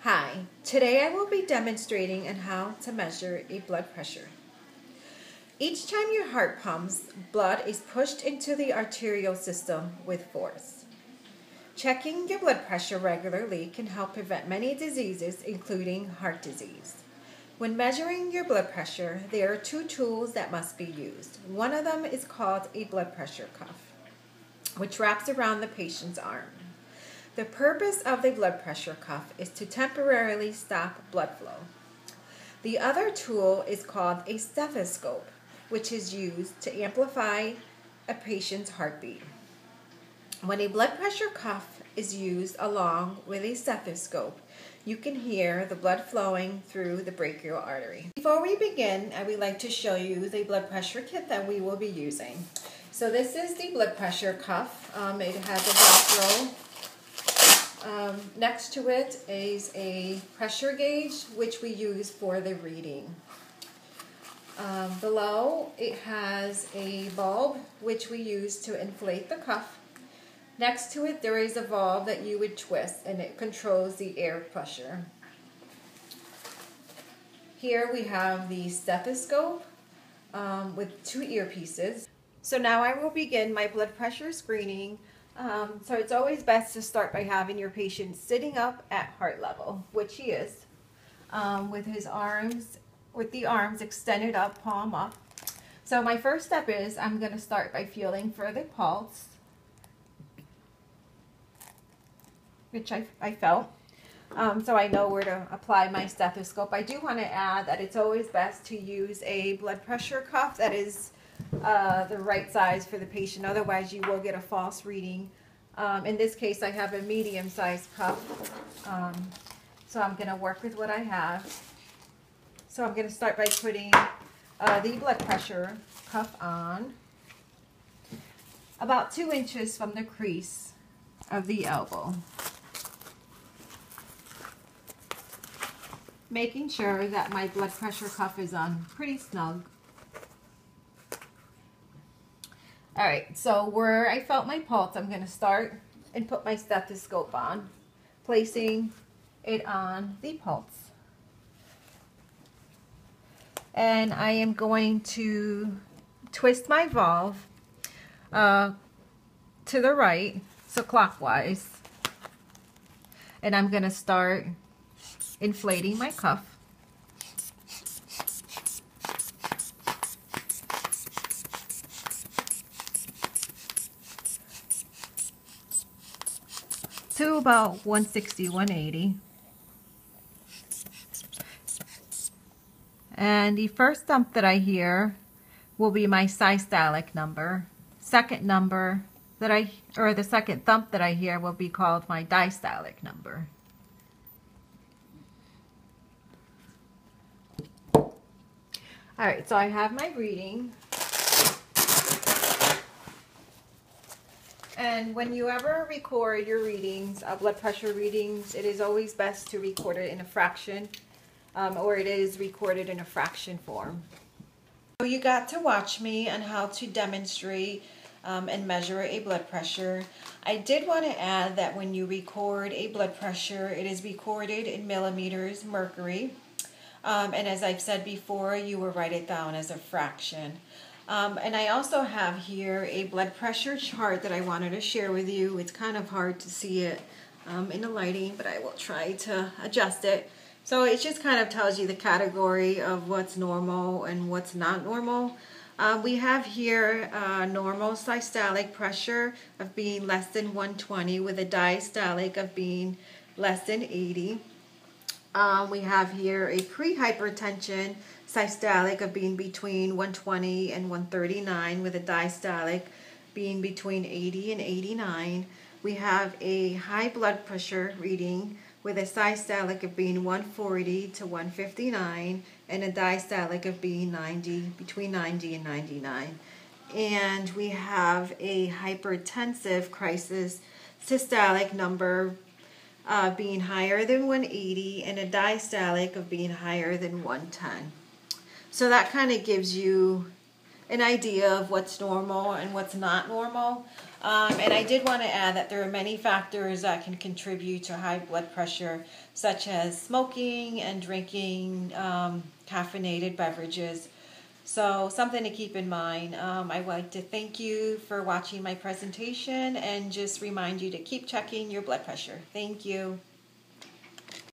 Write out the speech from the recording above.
Hi, today I will be demonstrating on how to measure a blood pressure. Each time your heart pumps, blood is pushed into the arterial system with force. Checking your blood pressure regularly can help prevent many diseases, including heart disease. When measuring your blood pressure, there are two tools that must be used. One of them is called a blood pressure cuff, which wraps around the patient's arm. The purpose of the blood pressure cuff is to temporarily stop blood flow. The other tool is called a stethoscope, which is used to amplify a patient's heartbeat. When a blood pressure cuff is used along with a stethoscope, you can hear the blood flowing through the brachial artery. Before we begin, I would like to show you the blood pressure kit that we will be using. So this is the blood pressure cuff. It has a Velcro. Next to it is a pressure gauge, which we use for the reading. Below it has a bulb, which we use to inflate the cuff. Next to it there is a valve that you would twist, and it controls the air pressure. Here we have the stethoscope with two earpieces. So now I will begin my blood pressure screening. So it's always best to start by having your patient sitting up at heart level, which he is, with the arms extended up, palm up. So my first step is I'm going to start by feeling for the pulse, which I felt. So I know where to apply my stethoscope. I do want to add that it's always best to use a blood pressure cuff that is the right size for the patient. Otherwise you will get a false reading. In this case I have a medium-sized cuff, so I'm going to work with what I have. So I'm going to start by putting the blood pressure cuff on about 2 inches from the crease of the elbow, making sure that my blood pressure cuff is on pretty snug. Alright, so where I felt my pulse, I'm going to start and put my stethoscope on, placing it on the pulse. And I am going to twist my valve to the right, so clockwise. And I'm going to start inflating my cuff. To about 160, 180. And the first thump that I hear will be my systolic number. Second number that the second thump that I hear will be called my diastolic number. Alright, so I have my reading. And when you ever record your readings, blood pressure readings, it is always best to record it in a fraction, or it is recorded in a fraction form. So you got to watch me on how to demonstrate and measure a blood pressure. I did want to add that when you record a blood pressure, it is recorded in millimeters mercury. And as I've said before, you will write it down as a fraction. And I also have here a blood pressure chart that I wanted to share with you. It's kind of hard to see it in the lighting, but I will try to adjust it. So it just kind of tells you the category of what's normal and what's not normal. We have here normal systolic pressure of being less than 120 with a diastolic of being less than 80. We have here a pre-hypertension systolic of being between 120 and 139 with a diastolic being between 80 and 89. We have a high blood pressure reading with a systolic of being 140 to 159 and a diastolic of being between 90 and 99. And we have a hypertensive crisis systolic number being higher than 180 and a diastolic of being higher than 110. So that kind of gives you an idea of what's normal and what's not normal. And I did want to add that there are many factors that can contribute to high blood pressure, such as smoking and drinking caffeinated beverages. So something to keep in mind. I would like to thank you for watching my presentation and just remind you to keep checking your blood pressure. Thank you.